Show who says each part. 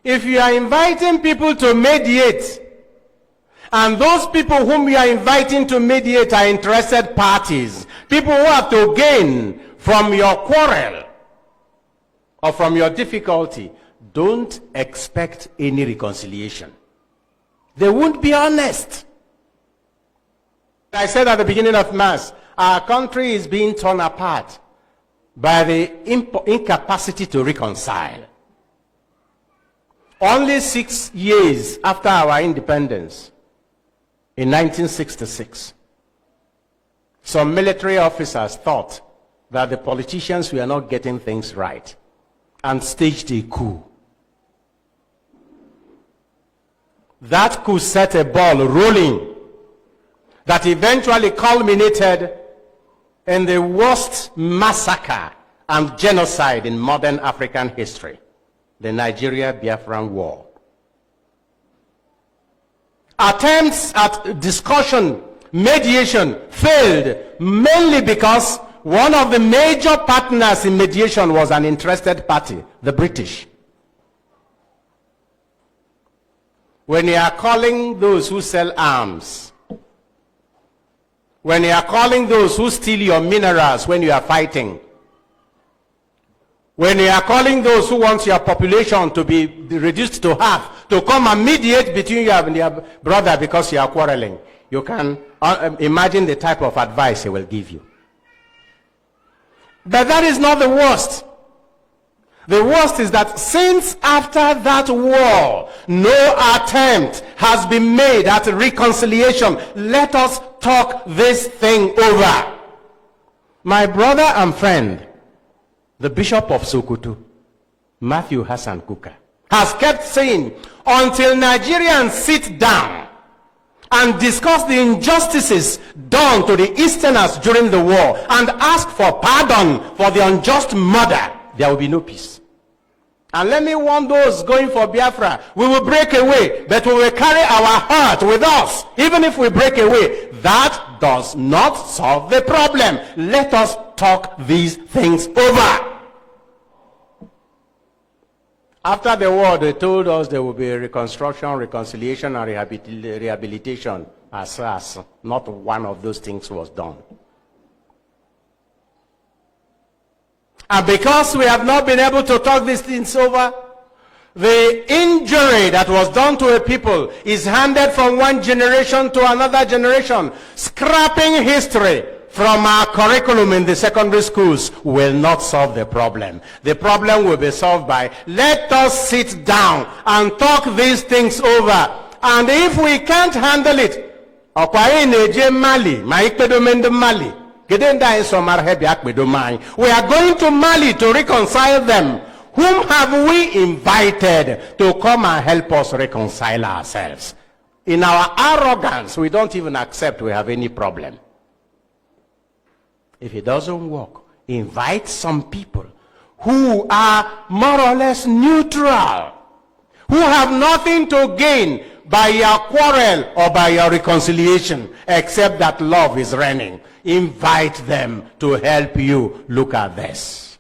Speaker 1: If you are inviting people to mediate, and those people whom you are inviting to mediate are interested parties, people who have to gain from your quarrel or from your difficulty, don't expect any reconciliation. They won't be honest. I said at the beginning of Mass, our country is being torn apart by the incapacity to reconcile. Only 6 years after our independence, in 1966, some military officers thought that the politicians were not getting things right and staged a coup. That coup set a ball rolling that eventually culminated in the worst massacre and genocide in modern African history, the Nigeria-Biafran War. Attempts at discussion, mediation failed mainly because one of the major partners in mediation was an interested party, the British. When you are calling those who sell arms, when you are calling those who steal your minerals when you are fighting, when you are calling those who want your population to be reduced to half, to come and mediate between you and your brother because you are quarreling, you can imagine the type of advice he will give you. But that is not the worst. The worst is that since after that war, no attempt has been made at reconciliation. Let us talk this thing over. My brother and friend, the Bishop of Sokoto, Matthew Hassan Kuka, has kept saying, until Nigerians sit down and discuss the injustices done to the Easterners during the war and ask for pardon for the unjust murder, there will be no peace. And let me warn those going for Biafra, we will break away, but we will carry our heart with us. Even if we break away, that does not solve the problem. Let us talk these things over. After the war, they told us there will be reconstruction, reconciliation, and rehabilitation. As not one of those things was done. And because we have not been able to talk these things over, the injury that was done to a people is handed from one generation to another generation. Scrapping history from our curriculum in the secondary schools will not solve the problem. The problem will be solved by, let us sit down and talk these things over. And if we can't handle it, we are going to Mali to reconcile them. Whom have we invited to come and help us reconcile ourselves? In our arrogance, we don't even accept we have any problem. If it doesn't work, invite some people who are more or less neutral, who have nothing to gain by your quarrel or by your reconciliation, except that love is reigning. Invite them to help you look at this.